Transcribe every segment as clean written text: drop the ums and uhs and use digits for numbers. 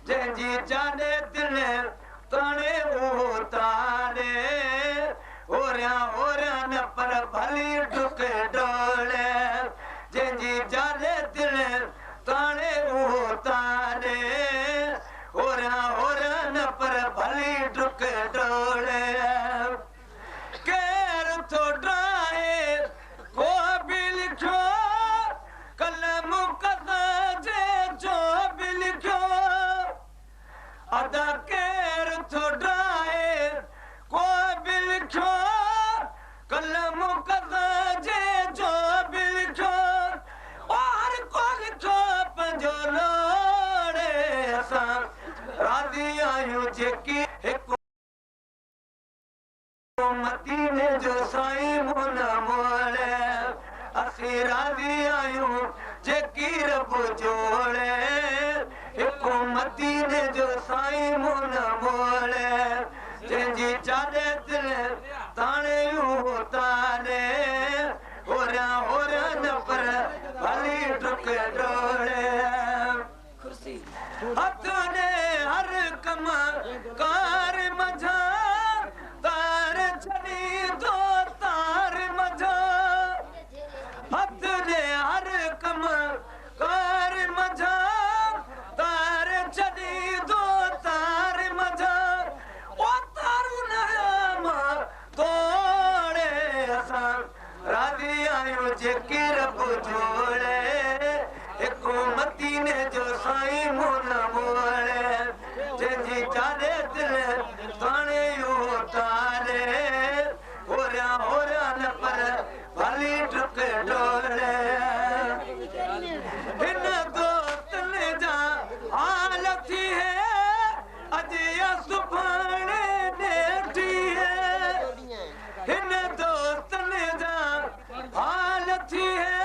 जंहिंजी जाने दिल ताणे उतारे ओरियां ओरियां न पर भली डुक डोले जंहिंजी जाने दिल ताणे उतारे ओरियां ओरियां न पर भली डुक डोले केर थो ड्राहे को बि लिखियो कलम कदा जे जो बि लिखियो अदा केर थो ड्राहे को बि लिखियो कलम कदा जे जो बि लिखियो और को लिखियो पंहिंजो लोड़े असां राज़ी आहियूं जेकी हिकु मदीने जो साईं मुन मोड़े असीं राज़ी आहियूं जेकी रब जोड़े हिकु मदीने जो साईं मुन मोड़े जंहिंजी चारे दिल ताणे उतारे ओरियां ओरियां न पर भली डुक डोड़े हथ ने हर कम कार मझा तार छड़ी दो तार मझा हथ ने हर कम कार मझा तार छड़ी दो तार मझा ओ तारू नाम तोड़े असां राज़ी आहियूं जेकी रब जोड़े हिकु मदीने जो साईं मुन मोड़े जंहिंजी चारे दिल ताणे उतारे ओरियां ओरियां न पर भली डुक डोड़े हिन दोस्तनि जा हाल थी है अॼु या सुभाणे ॾेठी है हिन दोस्तनि जा हाल थी है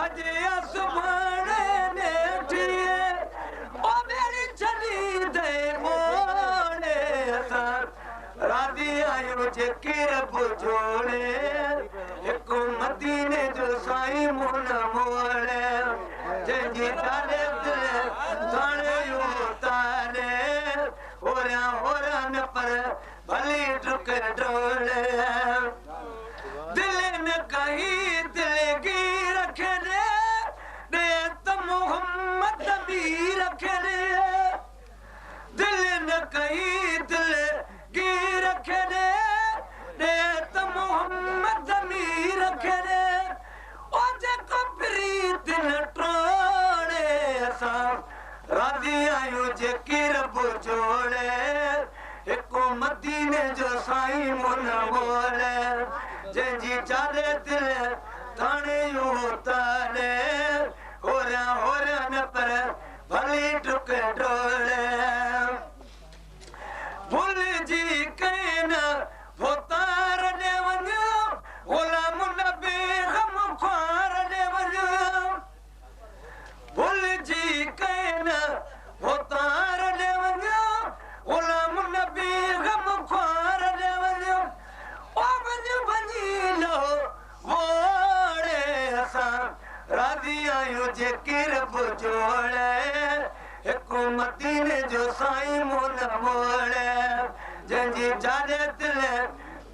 अॼु या सुभाणे ॾेठी है ओ मेरी छॾी दे मोड़े असां राज़ी आहियूं जेकी रब जोड़े हिकु मदीने जो साईं मुन मोड़े जंहिंजी चारे दिल ताणे उतारे ओरियां ओरियां न पर भली डुक डोड़े दिल न कहीं दिलगी रखे दे त मोहम्मद भी रखे दिल न कहीं दिलगी रखे दे त मोहम्मद भी रखे ओ जेको प्रीत न टोड़े असां राज़ी आहियूं जेकी रब जोड़े हिकु मदीने जो साईं मुन मोड़े जंहिंजी चारे दिल ताणे उतारे ओरियां ओरियां न पर भली डुक डोड़े भुलिजी कहीं न वो तार ॾे वञो ग़ुलाम नबी ग़म ख्वार ॾे वञो भुलिजी कहीं न वो तार ॾे वञो ग़ुलाम नबी ग़म ख्वार ॾे वञो ओ वञी लो वोड़े असां राज़ी आहियूं जेकी रब जोड़े हिकु मदीने जो साईं मुन मोड़े जंहिंजी चारे दिल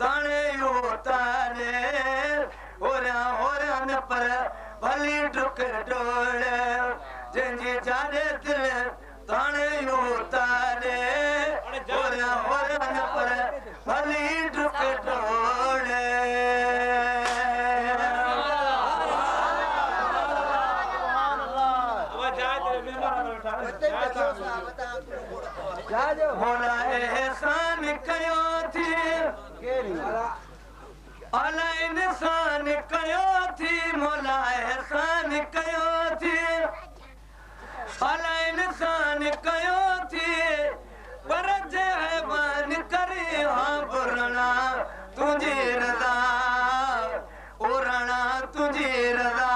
ताणे उतारे ओरियां ओरियां न पर भली डुक डोड़े जंहिंजी चारे दिल ताणे उतारे ओरियां ओरियां न पर भली डुक डोड़े मोला एहसान कयो थी अला इंसान कयो थी मोला एहसान कयो थी अला इंसान कयो थी पर जे हैवान करे हाँ बुरणा तुझी रज़ा उरणा तुझी रज़ा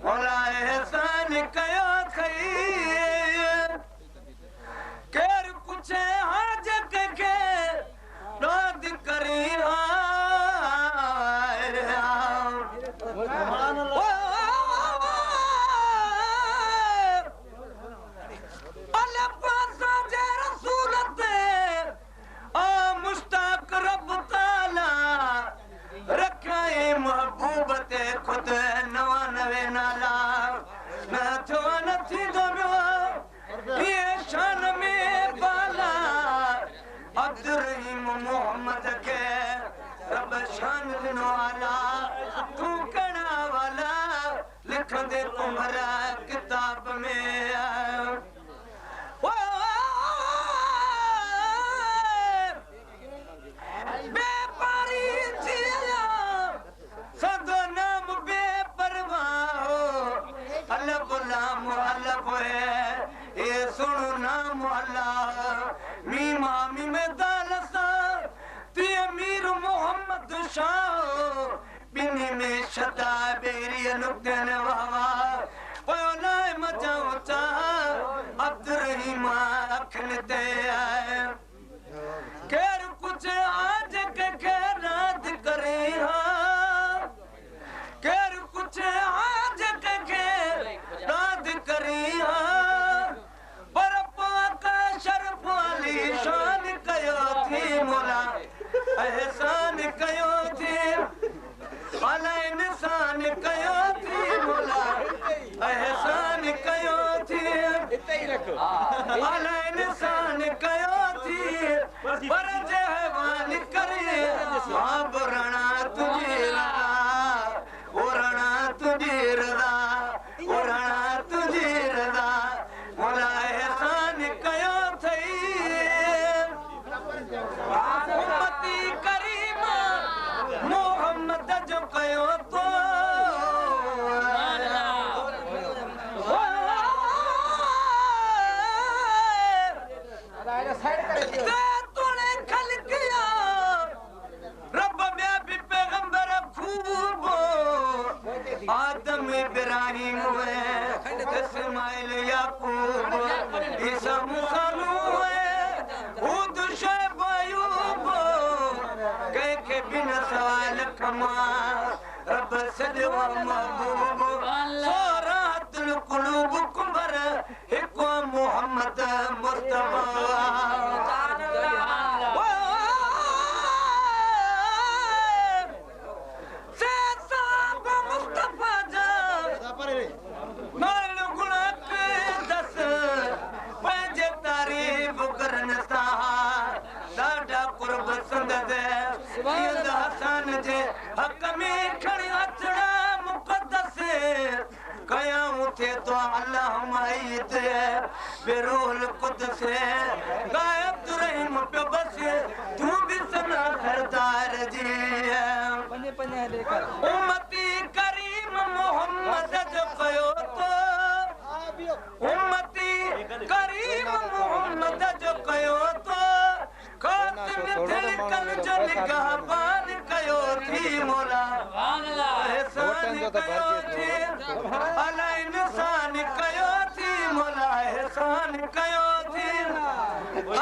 मोला एहसान कयो थई केर कुछे हाज के नाद करी अल्लाह नौबते खुद 99 नाला न थियो न थींदो ये शान में बाला अब्दुर्रहीम मोहम्मद के रब शान ॾिनो आला तूं कहिड़ा वाला लिखंदे तुम्हारा किताब में बेपारी थी सदो नाम बेपरवाह अल्लाह गुलाम अल्लाह है ये सुनो नाम अल्लाह मी मामी में दालसा ती अमीर मोहम्मद शाह बिनी में शदा बेरी नुक्तन वावा पयोलाए मचाओ चा अब्दुर्रहीम अखन ते आए केर कुछ आज के खैरात करे केर कुछ आज के खैरात करे पर पाका शर्फ वाली शान कयो थी मोला एहसान कयो थी अला इंसान कयो थी मोला एहसान कयो थी अला इंसान कयो थी पर जहवान करे आप रणा तुझे रदा ओ रणा तुझे रदा ओ रणा तुझे रदा मोला एहसान कयो थई उम्मती करीमा मोहम्मद जो कयो तो तूने खल किया रब में भी पैगंबर खूब आदम इब्राहिम है इस्माइल याकूब ईसा मूसा नूह है हुद शुएब अय्यूब कह के बिना सवाल कमा रब सदो महबूब सोरातुल कुलूब कुबर हिको मोहम्मद मुस्तफा हक में खड़ी अचड़ा मुकद्दस कयाऊं थे तो अल्लाह माईत बेरूल कुद्दस गायब तुरहिम पे बस तू भी सना सरदार जी उम्मती करीम मोहम्मद जो कयो तो उम्मती करीम मोहम्मद जो कयो तो खातिम दिलकन जो निगाहबान कयो थी मोला एहसान कयो थी अला इंसान कयो थी मोला एहसान कयो थी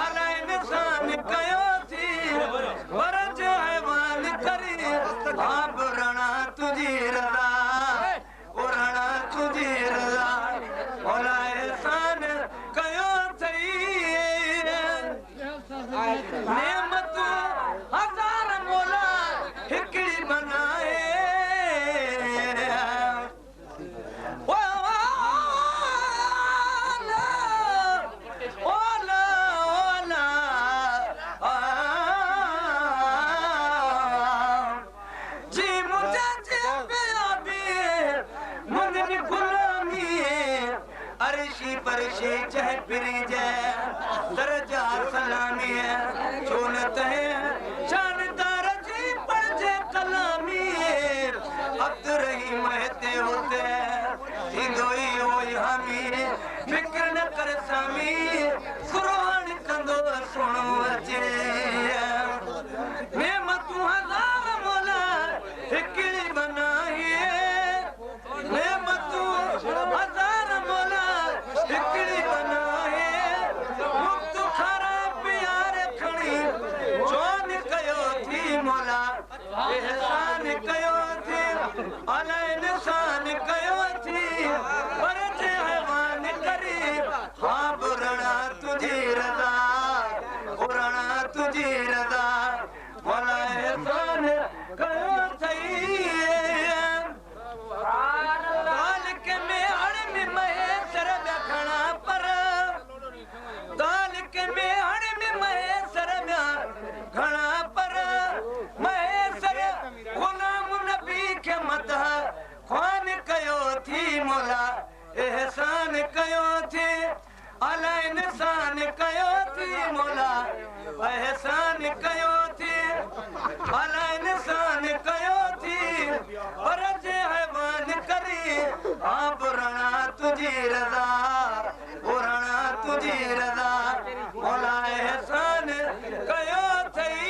अला इंसान कयो थी वरज हैवान करी आप रणा तुझी रदा ओ रणा तुझी रदा मोला एहसान कयो थई नेमत हजार मोला हिकड़ी बनाए जी मुझे मुझे गुलामी अरशी परशी चह फिरी जय दरजा सलामी है चुनत है शानदार जी पढ़ जे कलामी अब्दुर्रहीम महते होते इंदोई ओई हमी फिक्र न कर सामी कुरान कंदो सुनो अचे नेमत हजार मोला हिकड़ी बनाई नेमत हजार मोला हिकड़ी बनाई मुक्त खराब प्यार खड़ी जोन कयो थी मोला एहसान कयो थी अला इंसान कयो थी पर जहवान करी हाँ बुरणा तुझी रदा बुरणा तुझी रदा मोला एहसान कयो थई एहसान कयो थी अला इंसान कयो थी मोला एहसान कयो थी अला इंसान कयो थी पर जे हैवान करी आप रणा तुझी रज़ा पुराणा तुझी रज़ा मोला एहसान कयो थई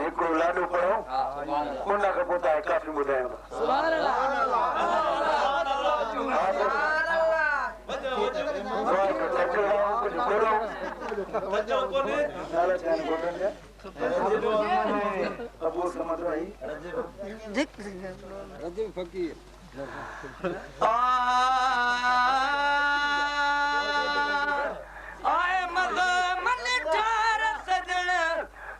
हिकिड़ो लाॾो पढ़ो उन खां पोइ तव्हां काफ़ी ॿुधायो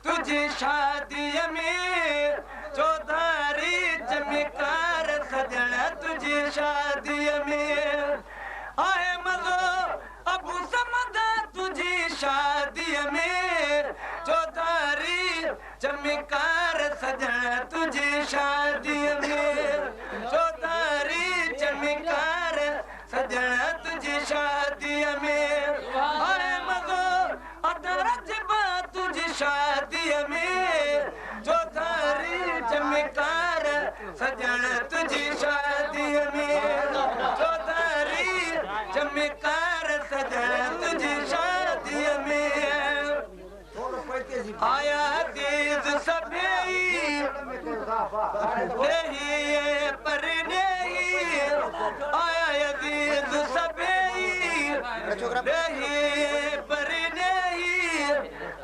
तुझी शादीअ में चौधारी चमकार सजण तुझी शादीअ में आए मज़ो अबू समद तुझी शादीअ में चौधारी चमकार सजण तुझी शादीअ में चौधारी चमकार सजण तुझी शादीअ में आए मज़ो अदरजबा तुझी शादीअ में चौधारी चमकार सजण तुझी शादीअ में चौधारी चमकार सजण तुझी शादीअ में आया अज़ीज़ सभई नहीं पर नहीं आया अज़ीज़ सभई नहीं पर नहीं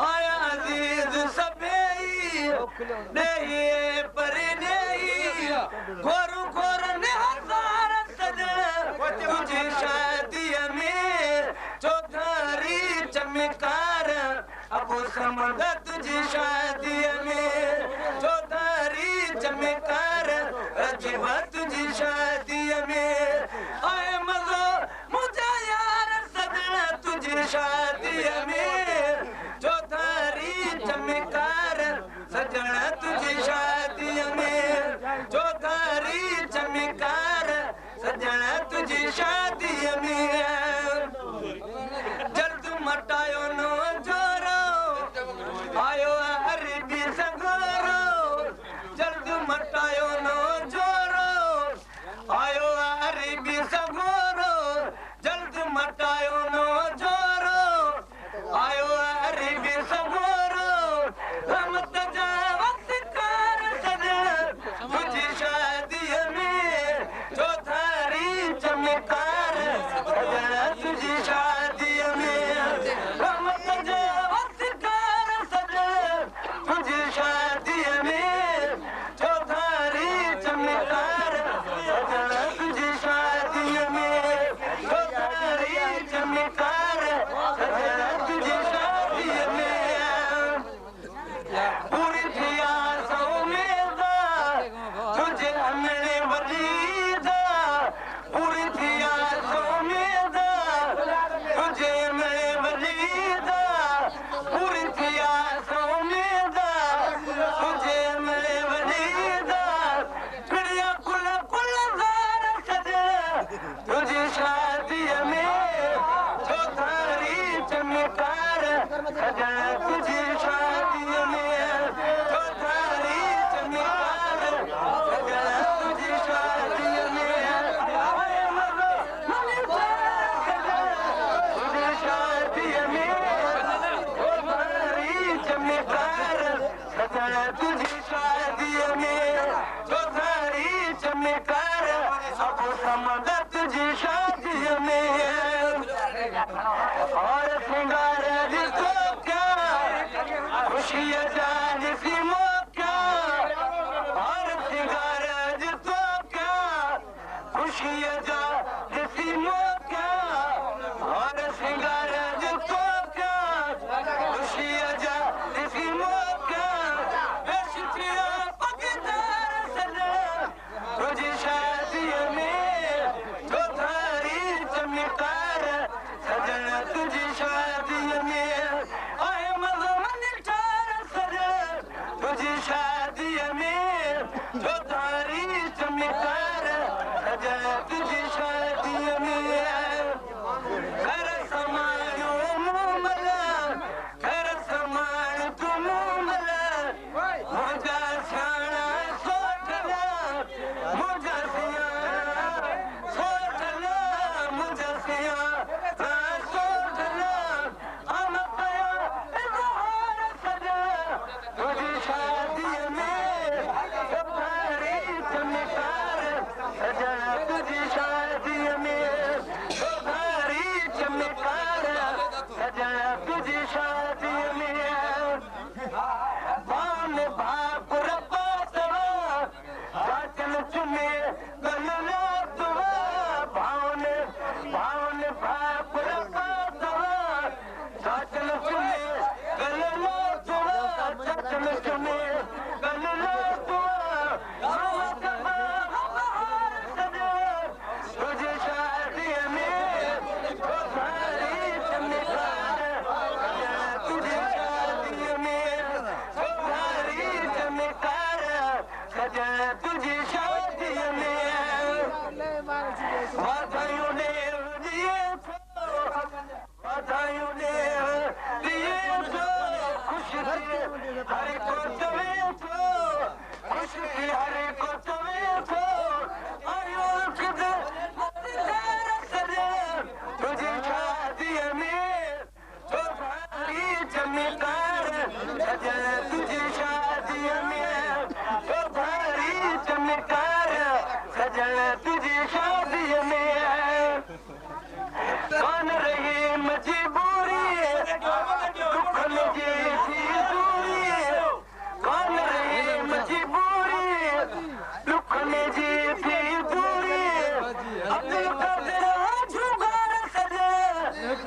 आया अज़ीज़ सभई नहीं पर नहीं घोर घोर निहार सजण तुझी शादीअ में चौधारी चमकार अबू समद तुझी शादीअ में चौधारी चमकार रजवा तुझी शादीअ में आए मज़ो मुझा यार सजण तुझी शादीअ में चौधारी चमकार सजण तुझी शादीअ में चौधारी चमकार सजण तुझी शादीअ में जल्द मटायो नो जोरो आयो अरबी सगोरो जल्द मटायो नो जोरो आयो अरबी सगोरो जल्द मटायो नो जोरो आयो अरबी सगोरो हम तजावत कर सजण तुझी शादीअ में चौधारी चमकार सजण तुझी शादीअ में हम तजावत कर सजण तुझी शादीअ में चौधारी चमकार सजण तुझी शादीअ में चौधारी चमकार सजण तुझी शादीअ में पूरी थिया सौ मेदा तुझे अमणे वलीदा पूरी थिया सौ मेदा तुझे अमणे वलीदा पूरी थिया सौ मेदा तुझे अमणे वलीदा पिड़िया कुल कुल ज़ार सजण तुझी शादीअ में चौधारी चमकार सजण तुझी शादीअ में चौधारी चमकार सजण तुझी शादीअ में आए मज़ो तुझी शादीअ में चौधारी चमकार सजण तुझी शादीअ में चौधारी चमकार अबू समद तुझी शादीअ में और सिंगार जिसको क्या खुशी जान सी मौका और सिंगार जिसको क्या खुशी जान सी मौका और सिंगार जिसको क्या खुशी जान सी मौका बेशतिया पगदार सजण तुझी शादीअ में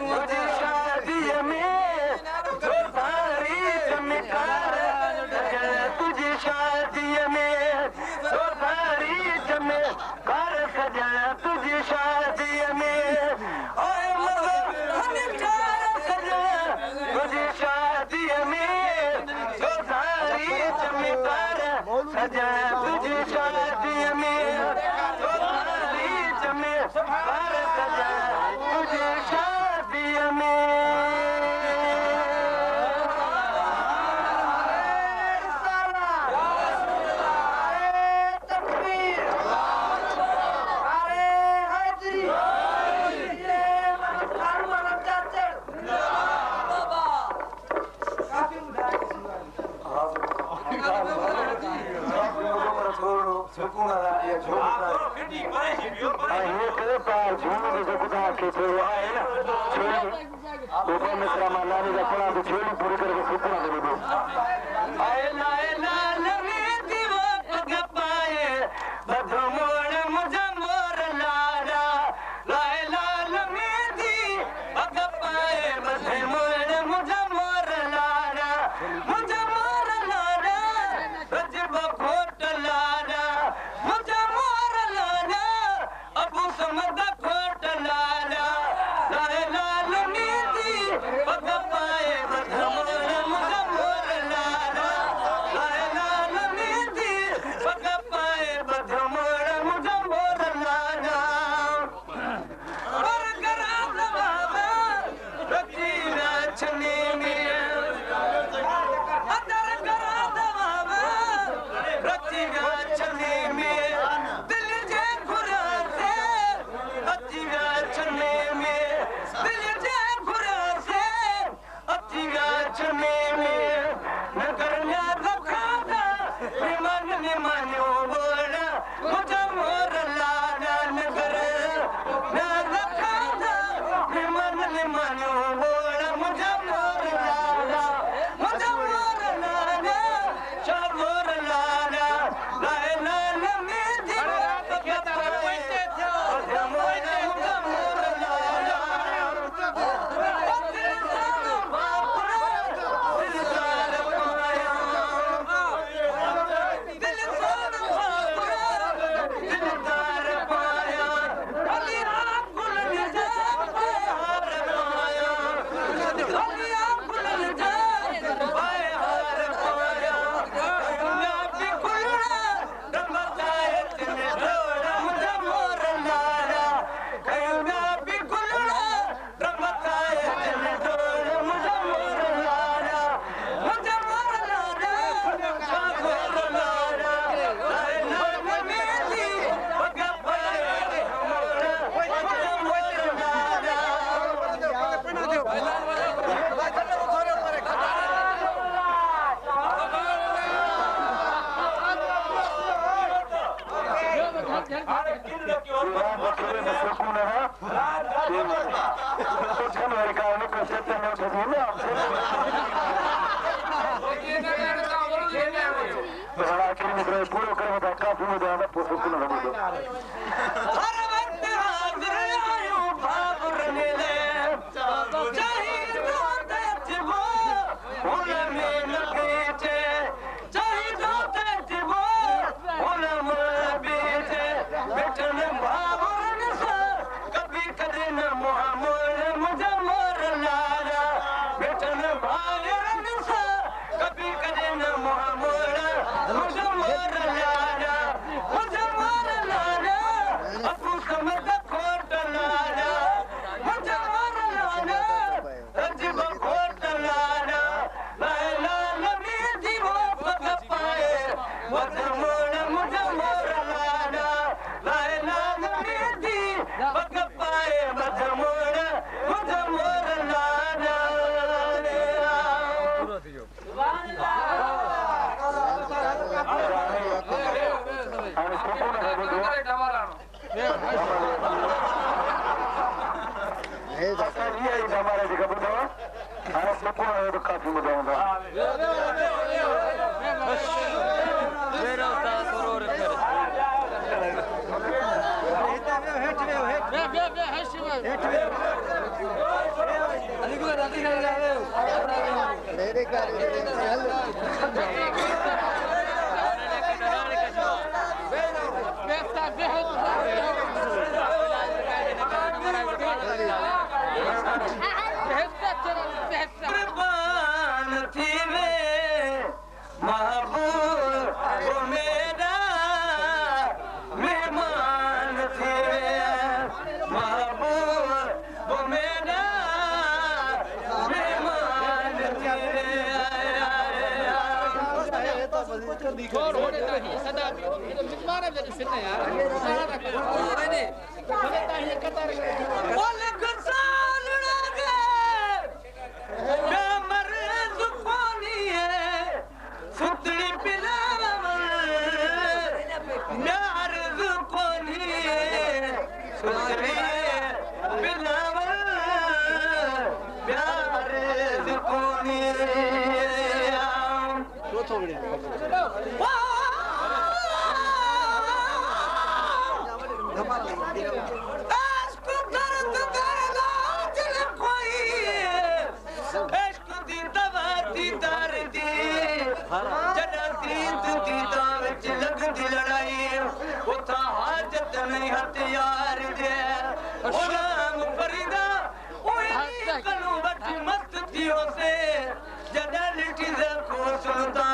तुझी शादी में सारी चमकार तुझी शादी में सारी चमकार सजा तुझी शादी में ओए सजा तुझी शादी में सारी चमकार सजा तुझी शादी में सारी चमकार सजा तुझी शादी में Hey, छोड़ होने ताही सदा भी ये तो मिजमान है जो सिन यार सारा ना कर ने होने ताही कतार बोल गसाल लगे मर्ज कोनी है सुतड़ी पिलावल मर्ज कोनी है सुतड़ी पिलावल मर्ज कोनी चौथो बड़े हथियार दे फरीदा मस्त थियो से जॾहिं ॾिठी को सुल्तान